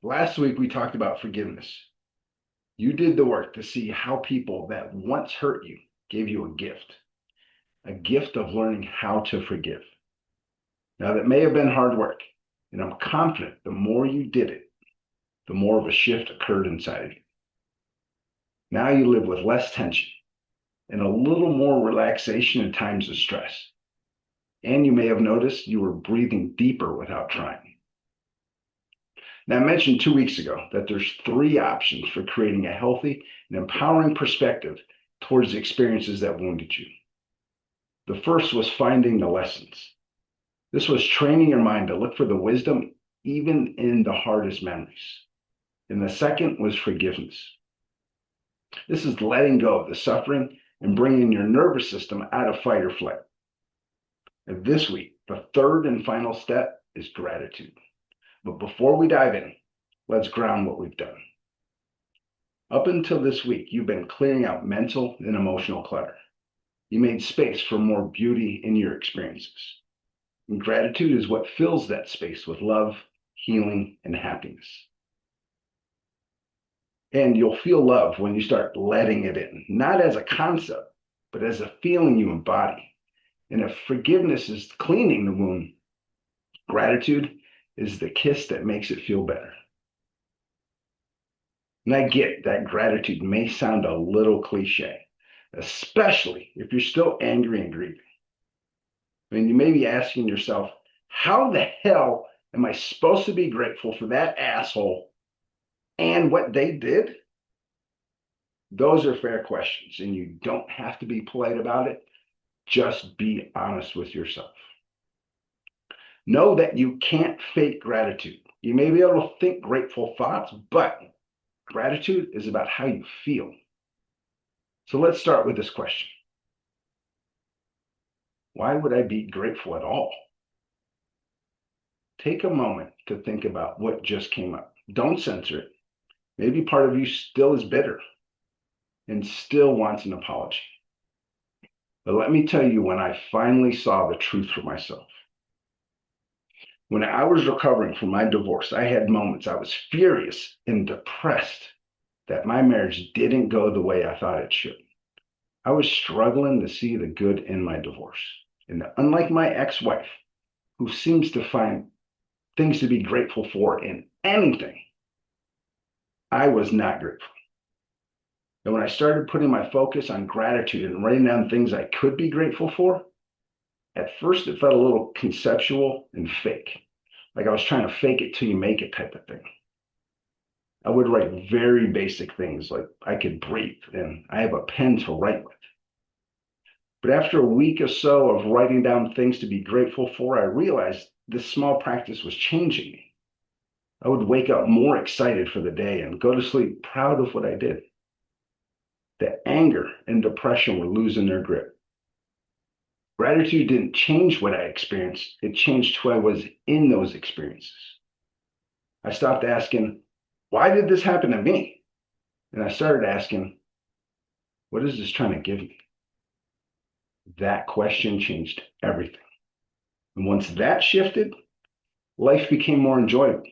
Last week, we talked about forgiveness. You did the work to see how people that once hurt you gave you a gift of learning how to forgive. Now, that may have been hard work, and I'm confident the more you did it, the more of a shift occurred inside of you. Now you live with less tension and a little more relaxation in times of stress. And you may have noticed you were breathing deeper without trying. Now, I mentioned 2 weeks ago that there's three options for creating a healthy and empowering perspective towards the experiences that wounded you. The first was finding the lessons. This was training your mind to look for the wisdom even in the hardest memories. And the second was forgiveness. This is letting go of the suffering and bringing your nervous system out of fight or flight. And this week, the third and final step is gratitude. But before we dive in, let's ground what we've done. Up until this week, you've been clearing out mental and emotional clutter. You made space for more beauty in your experiences. And gratitude is what fills that space with love, healing, and happiness. And you'll feel love when you start letting it in, not as a concept, but as a feeling you embody. And if forgiveness is cleaning the wound, gratitude is the kiss that makes it feel better. And I get that gratitude may sound a little cliche, especially if you're still angry and grieving. I mean, you may be asking yourself, how the hell am I supposed to be grateful for that asshole and what they did? Those are fair questions, and you don't have to be polite about it. Just be honest with yourself. Know that you can't fake gratitude. You may be able to think grateful thoughts, but gratitude is about how you feel. So let's start with this question. Why would I be grateful at all? Take a moment to think about what just came up. Don't censor it. Maybe part of you still is bitter and still wants an apology. But let me tell you when I finally saw the truth for myself. When I was recovering from my divorce, I had moments I was furious and depressed that my marriage didn't go the way I thought it should. I was struggling to see the good in my divorce. And unlike my ex-wife, who seems to find things to be grateful for in anything, I was not grateful. And when I started putting my focus on gratitude and writing down things I could be grateful for, at first it felt a little conceptual and fake, like I was trying to fake it till you make it type of thing. I would write very basic things like I could breathe and I have a pen to write with. But after a week or so of writing down things to be grateful for, I realized this small practice was changing me. I would wake up more excited for the day and go to sleep proud of what I did. The anger and depression were losing their grip. Gratitude didn't change what I experienced, it changed who I was in those experiences. I stopped asking, why did this happen to me? And I started asking, what is this trying to give me? That question changed everything. And once that shifted, life became more enjoyable.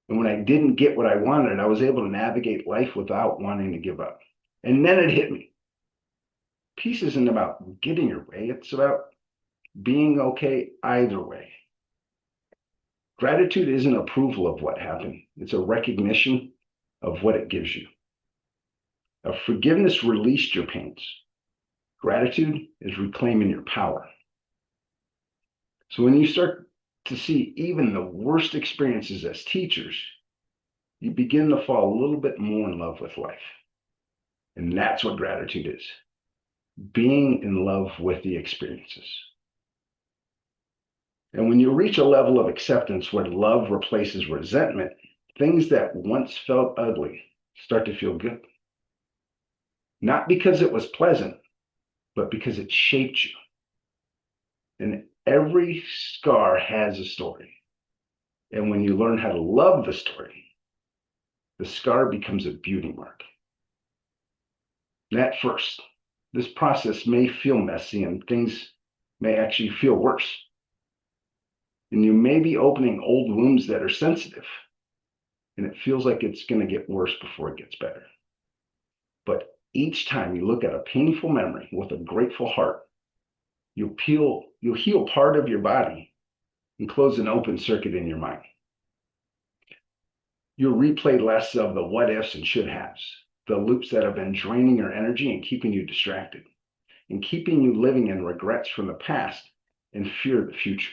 And when I didn't get what I wanted, I was able to navigate life without wanting to give up. And then it hit me. Peace isn't about getting your way, it's about being okay either way. Gratitude isn't approval of what happened, it's a recognition of what it gives you. Now, forgiveness released your pains. Gratitude is reclaiming your power. So when you start to see even the worst experiences as teachers, you begin to fall a little bit more in love with life. And that's what gratitude is. Being in love with the experiences. And when you reach a level of acceptance where love replaces resentment, things that once felt ugly start to feel good. Not because it was pleasant, but because it shaped you. And every scar has a story. And when you learn how to love the story, the scar becomes a beauty mark. And at first, this process may feel messy and things may actually feel worse. And you may be opening old wounds that are sensitive. and it feels like it's going to get worse before it gets better. But each time you look at a painful memory with a grateful heart, you'll heal part of your body and close an open circuit in your mind. You'll replay less of the what ifs and should haves, the loops that have been draining your energy and keeping you distracted, and keeping you living in regrets from the past and fear of the future.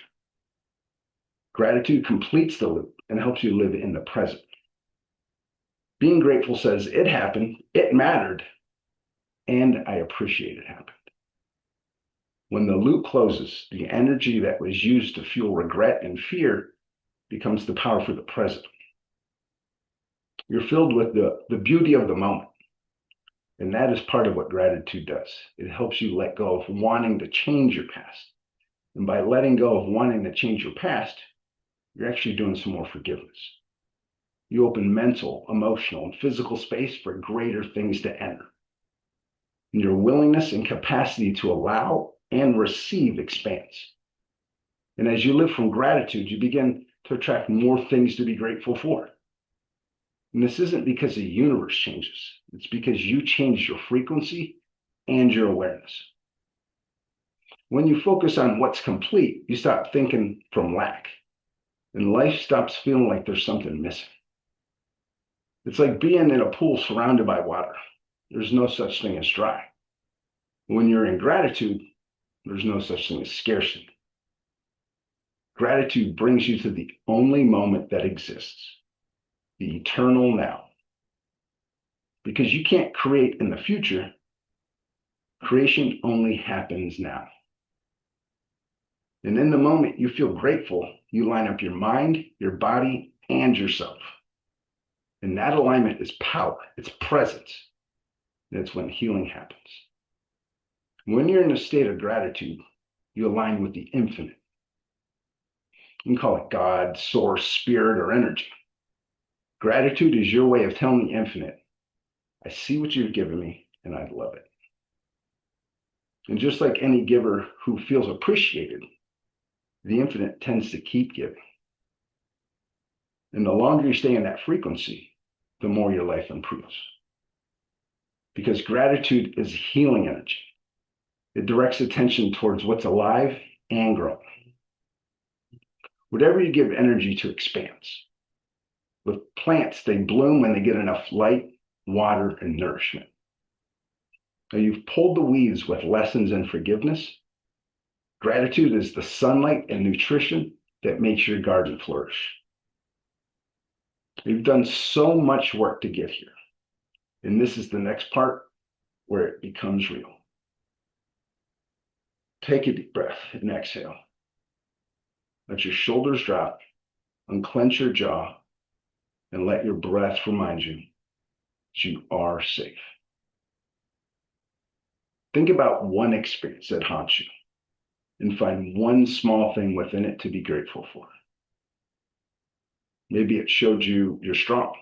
Gratitude completes the loop and helps you live in the present. Being grateful says it happened, it mattered, and I appreciate it happened. When the loop closes, the energy that was used to fuel regret and fear becomes the power for the present. You're filled with the beauty of the moment. And that is part of what gratitude does. It helps you let go of wanting to change your past. And by letting go of wanting to change your past, you're actually doing some more forgiveness. You open mental, emotional, and physical space for greater things to enter. And your willingness and capacity to allow and receive expands. And as you live from gratitude, you begin to attract more things to be grateful for. And this isn't because the universe changes. It's because you change your frequency and your awareness. When you focus on what's complete, you stop thinking from lack, and life stops feeling like there's something missing. It's like being in a pool surrounded by water. There's no such thing as dry. When you're in gratitude, there's no such thing as scarcity. Gratitude brings you to the only moment that exists, the eternal now. Because you can't create in the future, creation only happens now. And in the moment you feel grateful, you line up your mind, your body, and yourself. And that alignment is power, it's presence. And it's when healing happens. When you're in a state of gratitude, you align with the infinite. You can call it God, source, spirit, or energy. Gratitude is your way of telling the infinite, I see what you've given me, and I love it. And just like any giver who feels appreciated, the infinite tends to keep giving. And the longer you stay in that frequency, the more your life improves. Because gratitude is healing energy. It directs attention towards what's alive and growing. Whatever you give energy to expands. With plants, they bloom when they get enough light, water, and nourishment. Now you've pulled the weeds with lessons and forgiveness. Gratitude is the sunlight and nutrition that makes your garden flourish. You've done so much work to get here. And this is the next part where it becomes real. Take a deep breath and exhale. Let your shoulders drop, unclench your jaw, and let your breath remind you that you are safe. Think about one experience that haunts you and find one small thing within it to be grateful for. Maybe it showed you you're strong,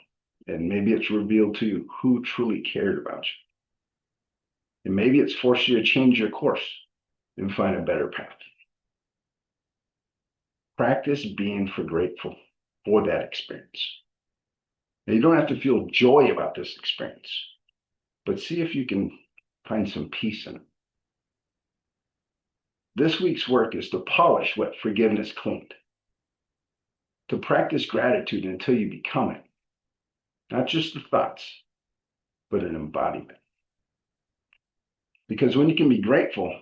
and maybe it's revealed to you who truly cared about you. And maybe it's forced you to change your course and find a better path. Practice being grateful for that experience. Now, you don't have to feel joy about this experience, but see if you can find some peace in it. This week's work is to polish what forgiveness cleaned, to practice gratitude until you become it, not just the thoughts, but an embodiment. Because when you can be grateful,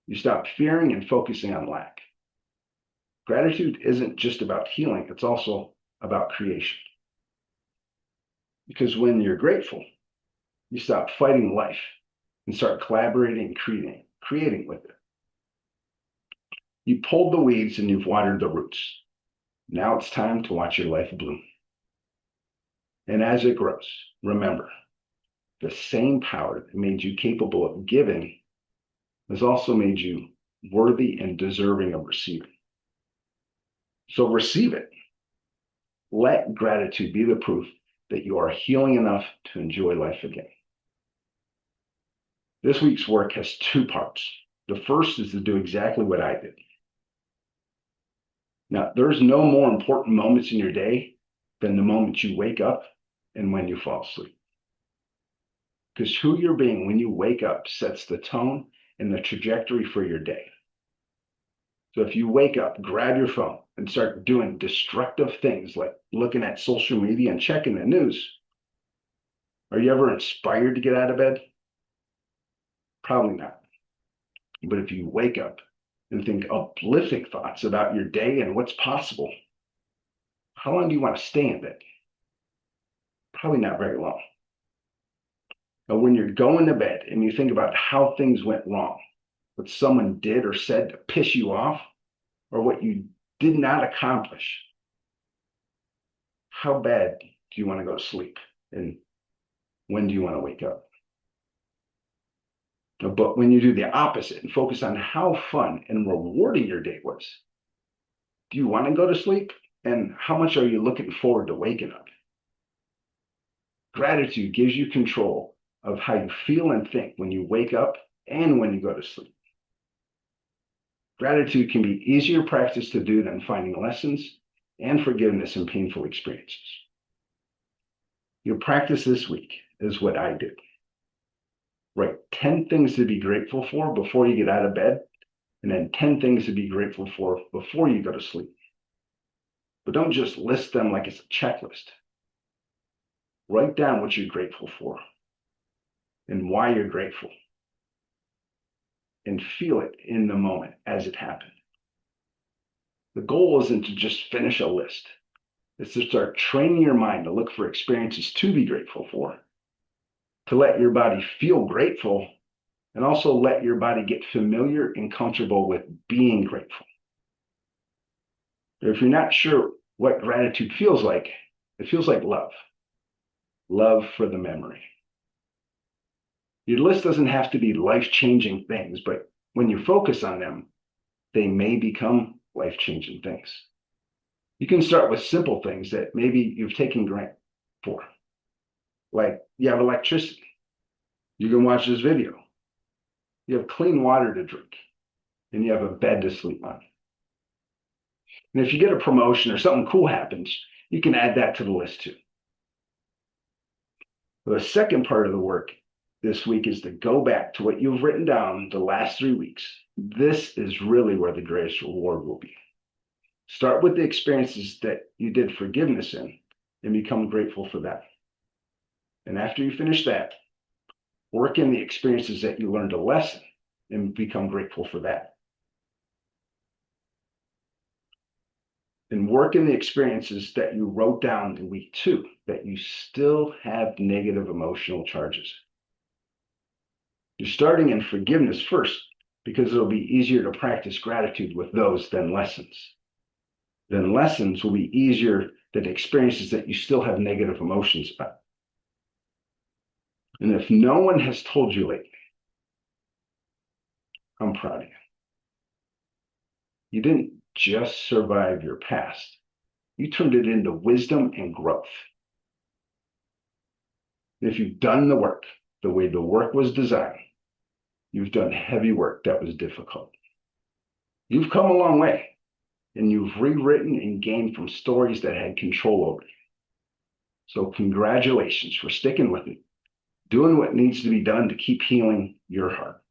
you stop fearing and focusing on lack. Gratitude isn't just about healing, it's also about creation. Because when you're grateful, you stop fighting life and start collaborating and creating with it. You pulled the weeds and you've watered the roots. Now it's time to watch your life bloom. And as it grows, remember, the same power that made you capable of giving has also made you worthy and deserving of receiving. So receive it. Let gratitude be the proof that you are healing enough to enjoy life again. This week's work has two parts. The first is to do exactly what I did. Now, there's no more important moments in your day than the moment you wake up and when you fall asleep. Because who you're being when you wake up sets the tone and the trajectory for your day. So if you wake up, grab your phone and start doing destructive things like looking at social media and checking the news, are you ever inspired to get out of bed? Probably not. But if you wake up and think uplifting thoughts about your day and what's possible, how long do you want to stay in bed? Probably not very long. But when you're going to bed and you think about how things went wrong, what someone did or said to piss you off, or what you did not accomplish, how bad do you want to go to sleep? And when do you want to wake up? But when you do the opposite and focus on how fun and rewarding your day was, do you want to go to sleep? And how much are you looking forward to waking up? Gratitude gives you control of how you feel and think when you wake up and when you go to sleep. Gratitude can be easier practice to do than finding lessons and forgiveness in painful experiences. Your practice this week is what I did. Write 10 things to be grateful for before you get out of bed, and then 10 things to be grateful for before you go to sleep. But don't just list them like it's a checklist. Write down what you're grateful for and why you're grateful, and feel it in the moment as it happened. The goal isn't to just finish a list. It's to start training your mind to look for experiences to be grateful for, to let your body feel grateful, and also let your body get familiar and comfortable with being grateful. If you're not sure what gratitude feels like, it feels like love. Love for the memory. Your list doesn't have to be life-changing things, but when you focus on them, they may become life-changing things. You can start with simple things that maybe you've taken granted for. Like you have electricity. You can watch this video. You have clean water to drink, and you have a bed to sleep on. And if you get a promotion or something cool happens, you can add that to the list too. The second part of the work this week is to go back to what you've written down the last 3 weeks. This is really where the greatest reward will be. Start with the experiences that you did forgiveness in and become grateful for that. And after you finish that, work in the experiences that you learned a lesson and become grateful for that. And work in the experiences that you wrote down in week 2 that you still have negative emotional charges. You're starting in forgiveness first because it'll be easier to practice gratitude with those than lessons. Then lessons will be easier than experiences that you still have negative emotions about. And if no one has told you lately, I'm proud of you. You didn't just survive your past. You turned it into wisdom and growth. And if you've done the work the way the work was designed, you've done heavy work that was difficult. You've come a long way, and you've rewritten and gained from stories that had control over you. So congratulations for sticking with it, doing what needs to be done to keep healing your heart.